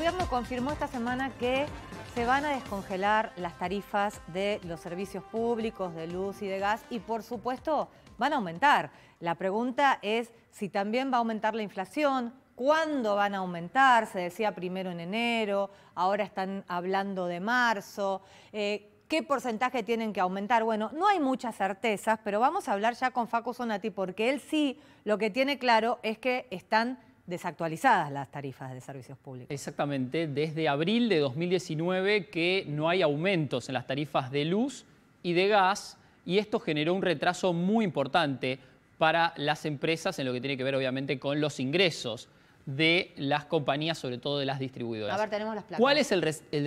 gobierno confirmó esta semana que se van a descongelar las tarifas de los servicios públicos, de luz y de gas, y por supuesto van a aumentar. La pregunta es si también va a aumentar la inflación, cuándo van a aumentar, se decía primero en enero, ahora están hablando de marzo. ¿Qué porcentaje tienen que aumentar? Bueno, no hay muchas certezas, pero vamos a hablar ya con Facu Zonati, porque él sí lo que tiene claro es que están desactualizadas las tarifas de servicios públicos. Exactamente, desde abril de 2019 que no hay aumentos en las tarifas de luz y de gas, y esto generó un retraso muy importante para las empresas en lo que tiene que ver obviamente con los ingresos de las compañías, sobre todo de las distribuidoras. A ver, tenemos las placas. ¿Cuál es el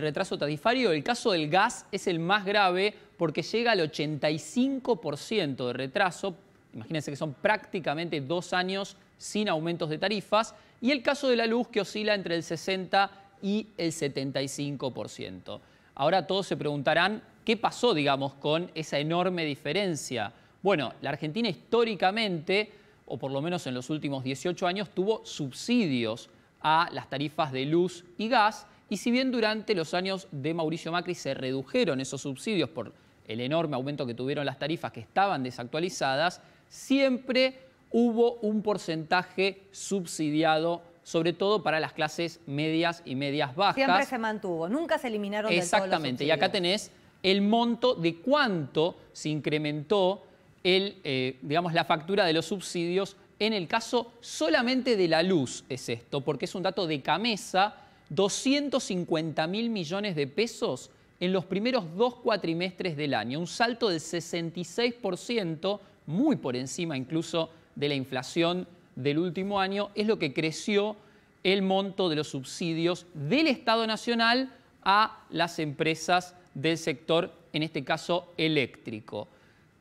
retraso tarifario? El caso del gas es el más grave porque llega al 85% de retraso. Imagínense que son prácticamente 2 años sin aumentos de tarifas. Y el caso de la luz, que oscila entre el 60 y el 75%. Ahora todos se preguntarán qué pasó, digamos, con esa enorme diferencia. Bueno, la Argentina históricamente, o por lo menos en los últimos 18 años, tuvo subsidios a las tarifas de luz y gas, y si bien durante los años de Mauricio Macri se redujeron esos subsidios por el enorme aumento que tuvieron las tarifas que estaban desactualizadas, siempre hubo un porcentaje subsidiado, sobre todo para las clases medias y medias bajas. Siempre se mantuvo, nunca se eliminaron del todo los subsidios. Exactamente, y acá tenés el monto de cuánto se incrementó digamos, la factura de los subsidios. En el caso solamente de la luz es esto, porque es un dato de Camesa, 250.000 millones de pesos en los primeros 2 cuatrimestres del año, un salto del 66%, muy por encima incluso de la inflación del último año, es lo que creció el monto de los subsidios del Estado Nacional a las empresas del sector, en este caso eléctrico.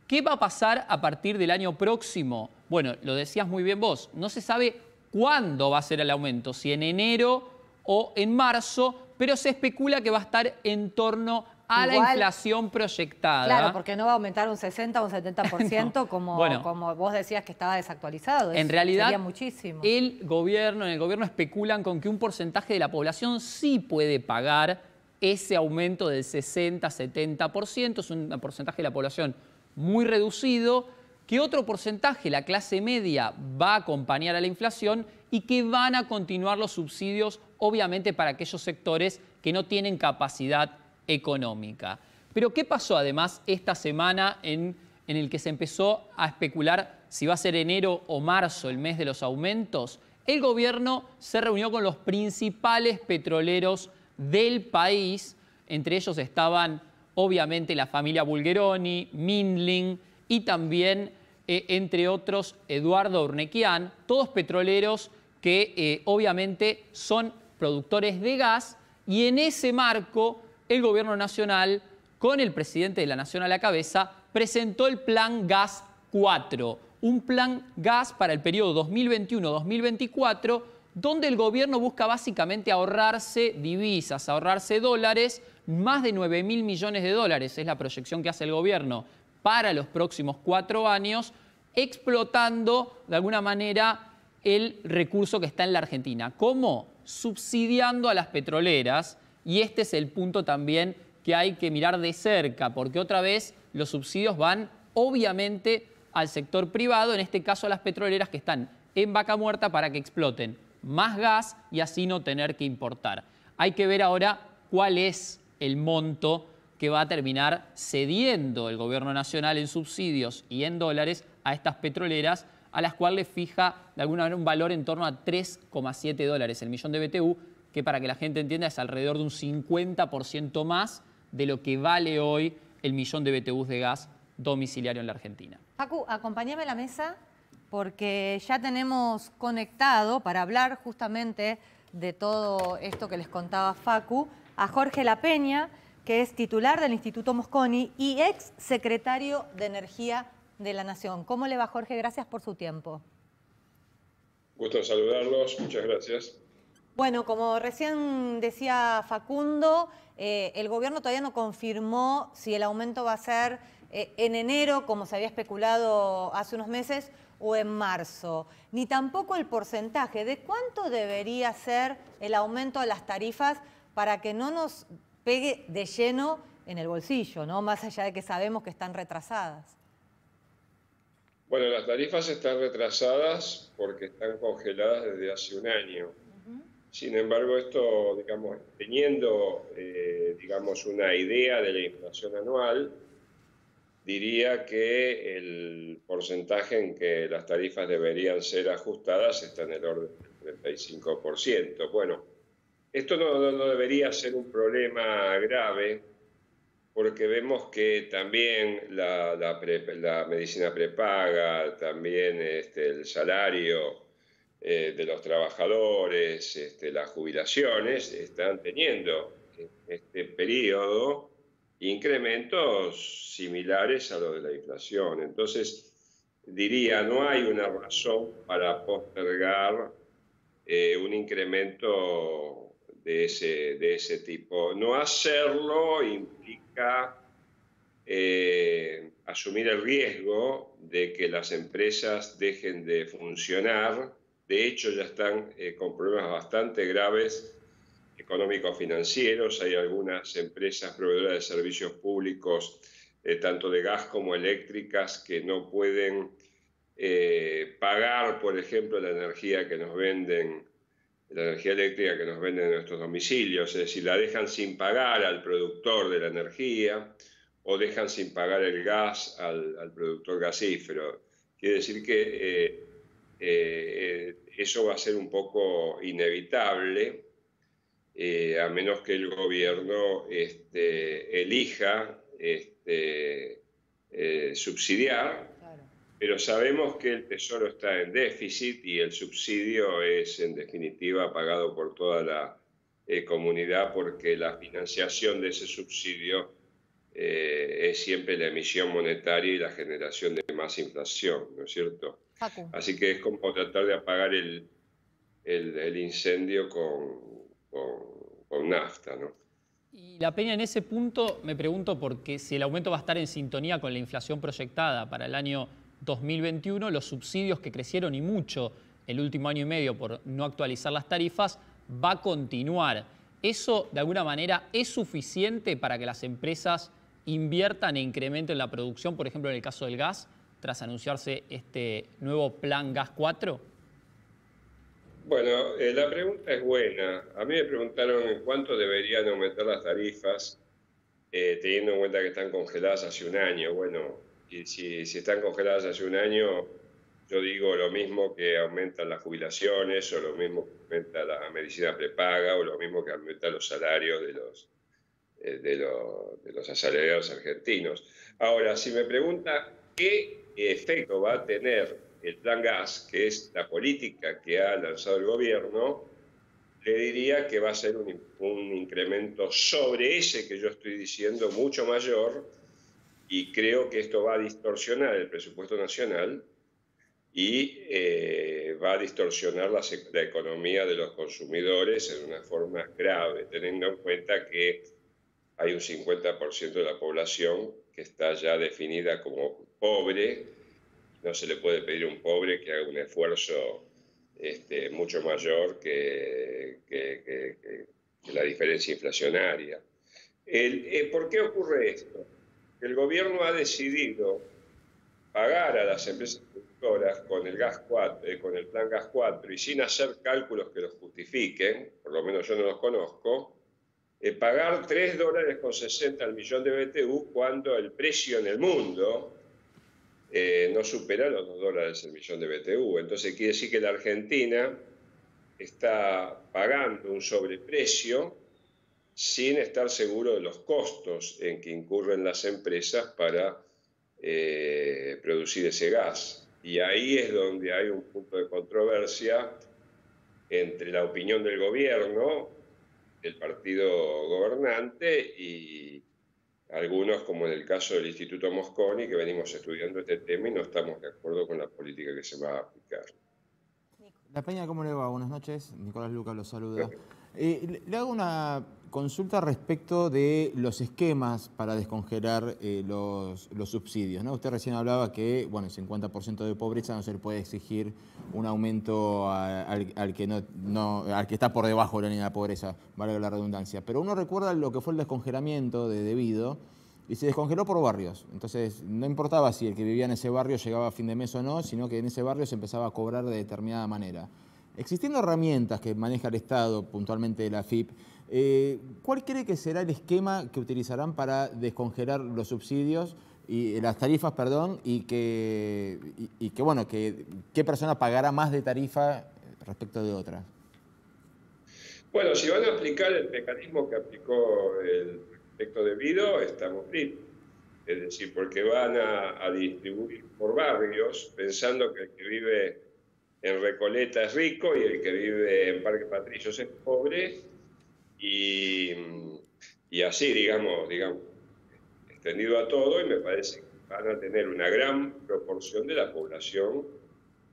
¿Qué va a pasar a partir del año próximo? Bueno, lo decías muy bien vos, no se sabe cuándo va a ser el aumento, si en enero o en marzo, pero se especula que va a estar en torno a la inflación proyectada. Claro, porque no va a aumentar un 60 o un 70% no. como vos decías que estaba desactualizado. En realidad, sería muchísimo. En el gobierno especulan con que un porcentaje de la población sí puede pagar ese aumento del 60-70%, es un porcentaje de la población muy reducido, que otro porcentaje, la clase media, va a acompañar a la inflación y que van a continuar los subsidios, obviamente, para aquellos sectores que no tienen capacidad económica. Pero ¿qué pasó además esta semana en el que se empezó a especular si va a ser enero o marzo el mes de los aumentos? El gobierno se reunió con los principales petroleros del país, entre ellos estaban obviamente la familia Bulgeroni, Mindling y también, entre otros, Eduardo Urnequian, todos petroleros que obviamente son productores de gas, y en ese marco el gobierno nacional, con el presidente de la Nación a la cabeza, presentó el Plan Gas 4, un plan gas para el periodo 2021-2024, donde el gobierno busca básicamente ahorrarse divisas, ahorrarse dólares, más de 9.000 millones de dólares es la proyección que hace el gobierno para los próximos 4 años, explotando de alguna manera el recurso que está en la Argentina. ¿Cómo? Subsidiando a las petroleras, y este es el punto también que hay que mirar de cerca, porque otra vez los subsidios van obviamente al sector privado, en este caso a las petroleras que están en vaca muerta para que exploten más gas y así no tener que importar. Hay que ver ahora cuál es el monto que va a terminar cediendo el gobierno nacional en subsidios y en dólares a estas petroleras, a las cuales fija de alguna manera un valor en torno a 3,7 dólares el millón de BTU, que para que la gente entienda es alrededor de un 50% más de lo que vale hoy el millón de BTUs de gas domiciliario en la Argentina. Facu, acompáñame a la mesa porque ya tenemos conectado para hablar justamente de todo esto que les contaba Facu a Jorge La Peña, que es titular del Instituto Mosconi y ex secretario de Energía de la Nación. ¿Cómo le va, Jorge? Gracias por su tiempo. Gusto saludarlos, muchas gracias. Bueno, como recién decía Facundo, el gobierno todavía no confirmó si el aumento va a ser en enero, como se había especulado hace unos meses, o en marzo, ni tampoco el porcentaje de cuánto debería ser el aumento de las tarifas para que no nos pegue de lleno en el bolsillo, ¿no? Más allá de que sabemos que están retrasadas. Bueno, las tarifas están retrasadas porque están congeladas desde hace un año. Sin embargo, esto, digamos, teniendo, digamos, una idea de la inflación anual, diría que el porcentaje en que las tarifas deberían ser ajustadas está en el orden del 35%. Bueno, esto no debería ser un problema grave, porque vemos que también la medicina prepaga, también el salario de los trabajadores, las jubilaciones, están teniendo en este periodo incrementos similares a los de la inflación. Entonces, diría, no hay una razón para postergar un incremento de ese tipo. No hacerlo implica asumir el riesgo de que las empresas dejen de funcionar. De hecho, ya están con problemas bastante graves económico-financieros. Hay algunas empresas proveedoras de servicios públicos, tanto de gas como eléctricas, que no pueden pagar, por ejemplo, la energía que nos venden, la energía eléctrica que nos venden en nuestros domicilios, es decir, la dejan sin pagar al productor de la energía o dejan sin pagar el gas al productor gasífero. Quiere decir que eso va a ser un poco inevitable, a menos que el gobierno elija subsidiar. Claro. Pero sabemos que el Tesoro está en déficit y el subsidio es, en definitiva, pagado por toda la comunidad, porque la financiación de ese subsidio es siempre la emisión monetaria y la generación de más inflación, ¿no es cierto? Facu. Así que es como tratar de apagar el incendio con nafta, ¿no? Y la Peña, en ese punto me pregunto porque si el aumento va a estar en sintonía con la inflación proyectada para el año 2021, los subsidios que crecieron y mucho el último año y medio por no actualizar las tarifas, va a continuar. ¿Eso de alguna manera es suficiente para que las empresas inviertan e incrementen la producción, por ejemplo en el caso del gas, tras anunciarse este nuevo plan Gas 4? Bueno, la pregunta es buena. A mí me preguntaron en cuánto deberían aumentar las tarifas, teniendo en cuenta que están congeladas hace un año. Bueno, y si están congeladas hace un año, yo digo lo mismo que aumentan las jubilaciones, o lo mismo que aumenta la medicina prepaga, o lo mismo que aumentan los salarios de los asalariados argentinos. Ahora, si me pregunta qué efecto va a tener el plan gas, que es la política que ha lanzado el gobierno, le diría que va a ser un incremento sobre ese que yo estoy diciendo mucho mayor, y creo que esto va a distorsionar el presupuesto nacional y va a distorsionar la economía de los consumidores en una forma grave, teniendo en cuenta que hay un 50% de la población que está ya definida como pobre. No se le puede pedir a un pobre que haga un esfuerzo mucho mayor que la diferencia inflacionaria. ¿Por qué ocurre esto? El gobierno ha decidido pagar a las empresas productoras con el gas 4, con el plan Gas 4, y sin hacer cálculos que los justifiquen, por lo menos yo no los conozco, pagar $3,60 al millón de BTU cuando el precio en el mundo no supera los $2 el millón de BTU. Entonces quiere decir que la Argentina está pagando un sobreprecio sin estar seguro de los costos en que incurren las empresas para producir ese gas. Y ahí es donde hay un punto de controversia entre la opinión del gobierno, del partido gobernante, y algunos, como en el caso del Instituto Mosconi, que venimos estudiando este tema y no estamos de acuerdo con la política que se va a aplicar. La Peña, ¿cómo le va? Buenas noches. Nicolás Luca lo saluda. Le hago una consulta respecto de los esquemas para descongelar los subsidios, ¿no? Usted recién hablaba que, bueno, 50% de pobreza no se le puede exigir un aumento al que al que está por debajo de la línea de pobreza, valga la redundancia. Pero uno recuerda lo que fue el descongelamiento de Debido, y se descongeló por barrios. Entonces, no importaba si el que vivía en ese barrio llegaba a fin de mes o no, sino que en ese barrio se empezaba a cobrar de determinada manera. Existiendo herramientas que maneja el Estado, puntualmente la AFIP, ¿cuál cree que será el esquema que utilizarán para descongelar los subsidios y las tarifas, perdón, y que bueno, qué persona pagará más de tarifa respecto de otras? Bueno, si van a aplicar el mecanismo que aplicó el prefecto Debido, estamos listos. Es decir, porque van a distribuir por barrios, pensando que el que vive en Recoleta es rico y el que vive en Parque Patricios es pobre, y así, digamos, extendido a todo, y me parece que van a tener una gran proporción de la población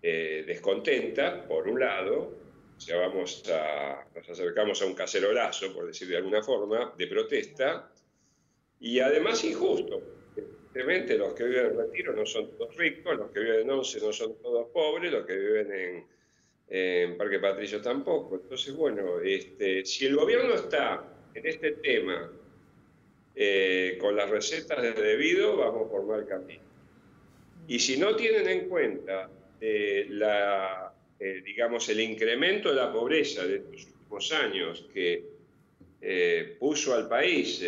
descontenta, por un lado. O sea, nos acercamos a un cacerolazo, por decir de alguna forma, de protesta, y además injusto. Evidentemente, los que viven en Retiro no son todos ricos, los que viven en Once no son todos pobres, los que viven en Parque Patricio tampoco. Entonces, bueno, si el gobierno está en este tema con las recetas de Debido, vamos por mal camino. Y si no tienen en cuenta digamos, el incremento de la pobreza de estos últimos años que puso al país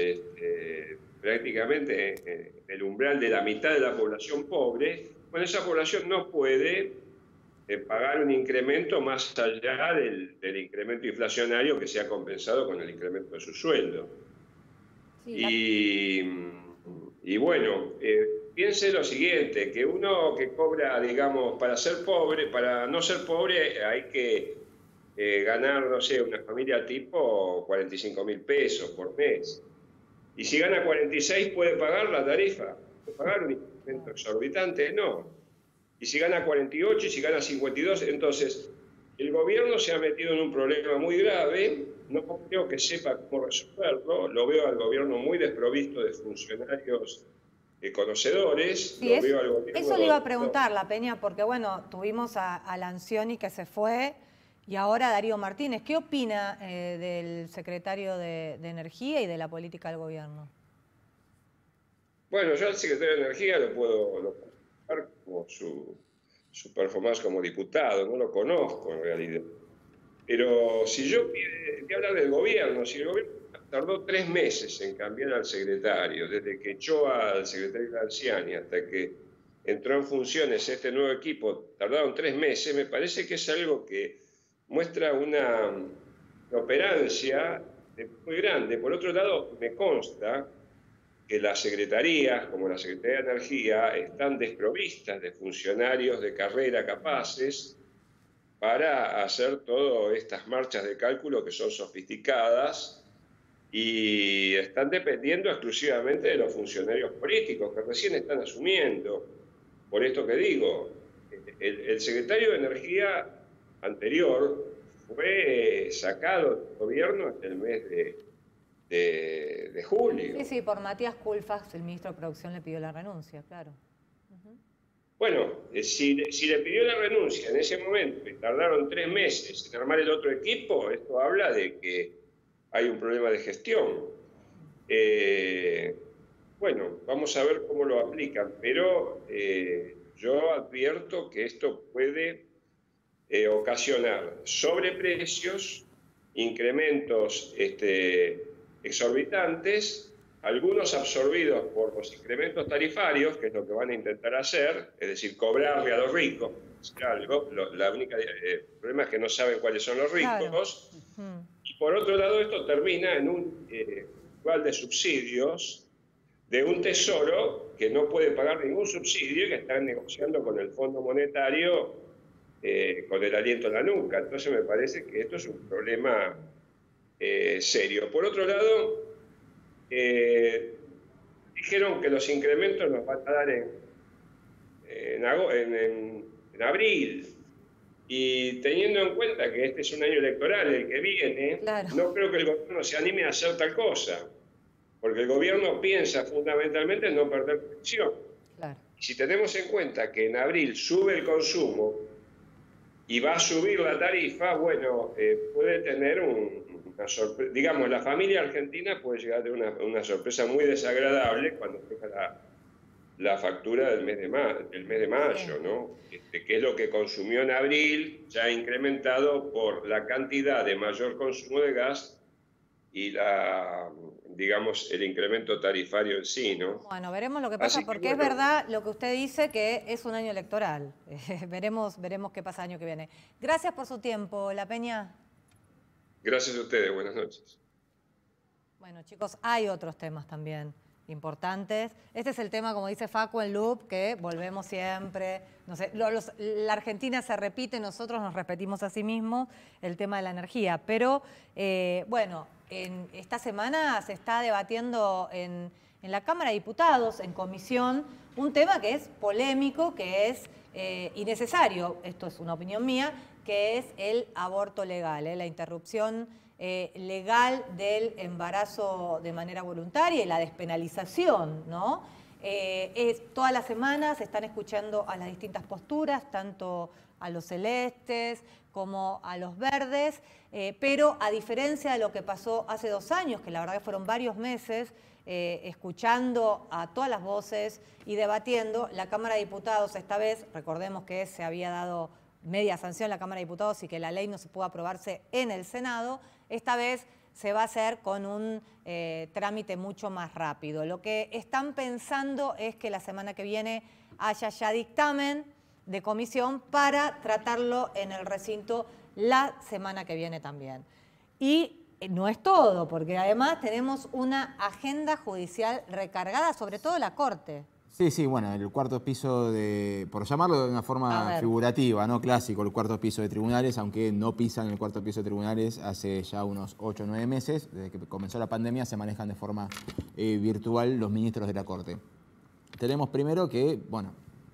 prácticamente en el umbral de la mitad de la población pobre, bueno, esa población no puede pagar un incremento más allá del incremento inflacionario que se ha compensado con el incremento de su sueldo. Sí, y bueno, piense lo siguiente, que uno que cobra, digamos, para no ser pobre hay que ganar, no sé, una familia tipo 45.000 pesos por mes. Y si gana 46, ¿puede pagar la tarifa? ¿Puede pagar un incremento exorbitante? No. Y si gana 48 y si gana 52, entonces el gobierno se ha metido en un problema muy grave. No creo que sepa cómo resolverlo. Lo veo al gobierno muy desprovisto de funcionarios conocedores. Sí, eso le iba a preguntar, La Peña, porque bueno, tuvimos a Lancioni que se fue y ahora Darío Martínez. ¿Qué opina del secretario de Energía y de la política del gobierno? Bueno, yo al secretario de Energía lo puedo ver como su performance como diputado, no lo conozco en realidad. Pero si yo voy a hablar del gobierno, si el gobierno tardó 3 meses en cambiar al secretario, desde que echó al secretario Lanciani hasta que entró en funciones este nuevo equipo, tardaron 3 meses, me parece que es algo que muestra una inoperancia muy grande. Por otro lado, me consta que las secretarías, como la Secretaría de Energía, están desprovistas de funcionarios de carrera capaces para hacer todas estas marchas de cálculo que son sofisticadas y están dependiendo exclusivamente de los funcionarios políticos que recién están asumiendo. Por esto que digo, el secretario de Energía anterior fue sacado del gobierno en el mes de julio. Sí, por Matías Culfas, el ministro de Producción le pidió la renuncia, claro. Bueno, si le pidió la renuncia en ese momento y tardaron 3 meses en armar el otro equipo, esto habla de que hay un problema de gestión. Bueno, vamos a ver cómo lo aplican, pero yo advierto que esto puede ocasionar sobreprecios, incrementos exorbitantes, algunos absorbidos por los incrementos tarifarios, que es lo que van a intentar hacer, es decir, cobrarle a los ricos algo. El problema es que no saben cuáles son los ricos. Claro. Y por otro lado, esto termina en un igual de subsidios de un tesoro que no puede pagar ningún subsidio y que están negociando con el Fondo Monetario con el aliento en la nuca. Entonces me parece que esto es un problema serio. Por otro lado, dijeron que los incrementos nos van a dar en abril. Y teniendo en cuenta que este es un año electoral, el que viene, Claro. no creo que el gobierno se anime a hacer tal cosa, porque el gobierno piensa fundamentalmente en no perder elección. Claro. Y si tenemos en cuenta que en abril sube el consumo y va a subir la tarifa, bueno, puede tener una sorpresa. Digamos, la familia argentina puede llegar a tener una sorpresa muy desagradable cuando tenga la factura del mes de mayo, ¿no? Que es lo que consumió en abril, ya incrementado por la cantidad de mayor consumo de gas y digamos, el incremento tarifario en sí, ¿no? Bueno, veremos lo que pasa, Así que, porque es bueno, verdad lo que usted dice, que es un año electoral. Veremos qué pasa el año que viene. Gracias por su tiempo, La Peña. gracias a ustedes, buenas noches. Bueno, chicos, hay otros temas también importantes. Este es el tema, como dice Facu, en loop, que volvemos siempre. No sé, la Argentina se repite, nosotros nos repetimos a sí mismos el tema de la energía. Pero, bueno, en esta semana se está debatiendo en la Cámara de Diputados, en comisión, un tema que es polémico, que es innecesario, esto es una opinión mía, que es el aborto legal, la interrupción legal del embarazo de manera voluntaria y la despenalización, ¿no? Todas las semanas se están escuchando a las distintas posturas, tanto a los celestes como a los verdes, pero a diferencia de lo que pasó hace 2 años, que la verdad que fueron varios meses, escuchando a todas las voces y debatiendo, la Cámara de Diputados esta vez, recordemos que se había dado media sanción en la Cámara de Diputados y que la ley no se pudo aprobarse en el Senado, esta vez se va a hacer con un trámite mucho más rápido. Lo que están pensando es que la semana que viene haya ya dictamen de comisión para tratarlo en el recinto la semana que viene también. Y no es todo, porque además tenemos una agenda judicial recargada, sobre todo la Corte. Sí, bueno, el cuarto piso por llamarlo de una forma figurativa, no clásico, el cuarto piso de tribunales, aunque no pisan el cuarto piso de tribunales hace ya unos 8 o 9 meses, desde que comenzó la pandemia se manejan de forma virtual los ministros de la Corte. Tenemos primero que, bueno,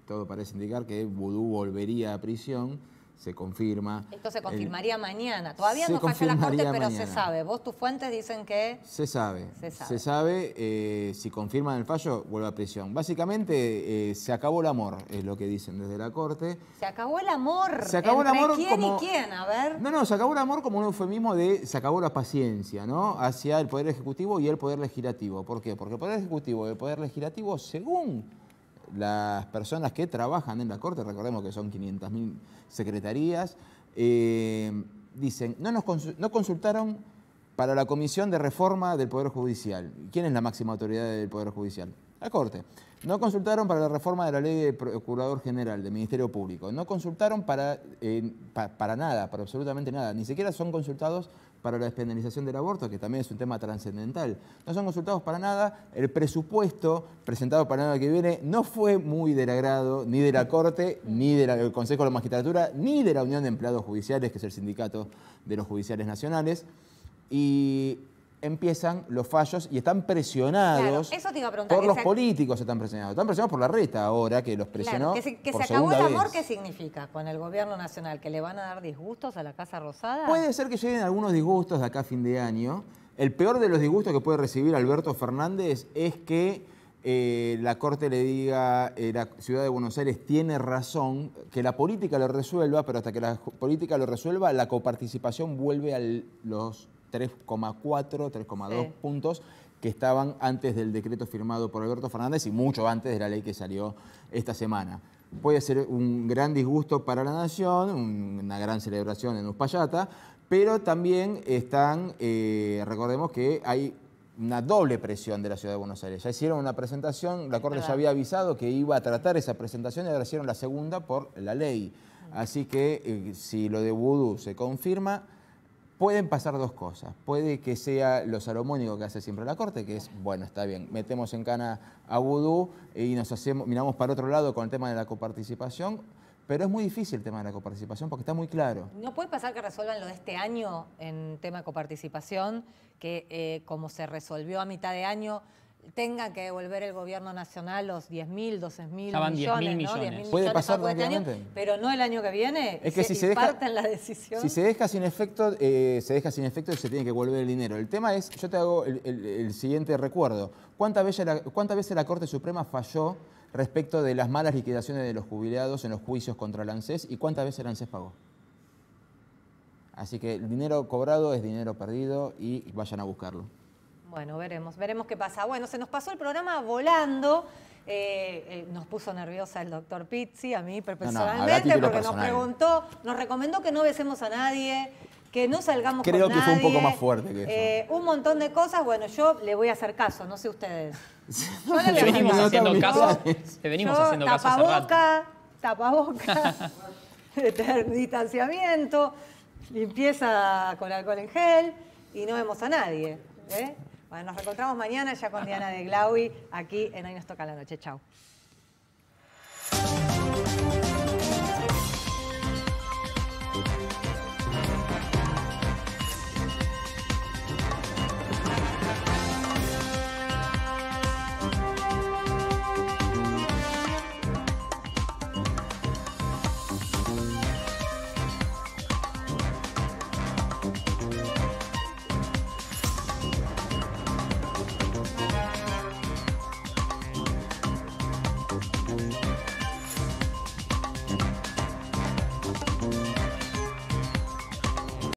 todo parece indicar que Vudú volvería a prisión. Se confirma. Esto se confirmaría mañana. Todavía no falla la Corte, pero mañana. Se sabe. Vos, tus fuentes dicen que... Se sabe. Se sabe. Si confirman el fallo, vuelve a prisión. Básicamente, se acabó el amor, es lo que dicen desde la Corte. ¿Se acabó el amor? Se acabó el amor ¿Quién como... y quién? A ver. No, se acabó el amor como un eufemismo de se acabó la paciencia, ¿no? Hacia el Poder Ejecutivo y el Poder Legislativo. ¿Por qué? Porque el Poder Ejecutivo y el Poder Legislativo, según las personas que trabajan en la Corte, recordemos que son 500.000 secretarías, dicen, no consultaron para la Comisión de Reforma del Poder Judicial. ¿Quién es la máxima autoridad del Poder Judicial? La Corte. No consultaron para la reforma de la ley de Procurador General, del Ministerio Público. No consultaron para nada, para absolutamente nada. Ni siquiera son consultados para la despenalización del aborto, que también es un tema trascendental. No son consultados para nada. El presupuesto presentado para el año que viene no fue muy del agrado ni de la Corte, ni del Consejo de la Magistratura, ni de la Unión de Empleados Judiciales, que es el sindicato de los judiciales nacionales. Y empiezan los fallos y están presionados, claro, eso te iba a preguntar, por los políticos, están presionados por la reta ahora, que los presionó. Claro, que se acabó el amor, ¿qué significa con el gobierno nacional? ¿Que le van a dar disgustos a la Casa Rosada? Puede ser que lleguen algunos disgustos de acá a fin de año. El peor de los disgustos que puede recibir Alberto Fernández es que la Corte le diga, la Ciudad de Buenos Aires tiene razón, que la política lo resuelva, pero hasta que la política lo resuelva, la coparticipación vuelve a los 3,4, 3,2 puntos que estaban antes del decreto firmado por Alberto Fernández y mucho antes de la ley que salió esta semana. Puede ser un gran disgusto para la nación, una gran celebración en Uspallata, pero también están, recordemos que hay una doble presión de la Ciudad de Buenos Aires. Ya hicieron una presentación, la Corte ya había avisado que iba a tratar esa presentación y ahora hicieron la segunda por la ley. Así que si lo de Vudú se confirma, pueden pasar dos cosas. Puede que sea lo salomónico que hace siempre la Corte, que es, bueno, está bien, metemos en cana a Vudú y miramos para otro lado con el tema de la coparticipación, pero es muy difícil el tema de la coparticipación porque está muy claro. ¿No puede pasar que resuelvan lo de este año en tema de coparticipación, que como se resolvió a mitad de año, tenga que devolver el gobierno nacional los 10.000, 12.000 Ya van 10.000 millones, ¿no? millones. 10.000 ¿Puede millones pasar para este año, tranquilamente? pero no el año que viene. Es que si se deja, parten la decisión. si se deja sin efecto, y se tiene que devolver el dinero. El tema es, yo te hago el siguiente recuerdo. ¿Cuántas veces la Corte Suprema falló respecto de las malas liquidaciones de los jubilados en los juicios contra el ANSES y cuántas veces el ANSES pagó? Así que el dinero cobrado es dinero perdido y vayan a buscarlo. Bueno, veremos qué pasa. Bueno, se nos pasó el programa volando. Nos puso nerviosa el doctor Pizzi, a mí personalmente, porque nos recomendó que no besemos a nadie, que no salgamos con nadie. Creo que fue un poco más fuerte que eso. Un montón de cosas. Bueno, yo le voy a hacer caso, no sé ustedes. Yo le voy a Te hacer venimos caso. haciendo caso. Te venimos haciendo caso hace rato. Tapaboca, distanciamiento, limpieza con alcohol en gel y no vemos a nadie. Bueno, nos reencontramos mañana ya con Diana de Glaui aquí en Hoy Nos Toca la Noche. Chau.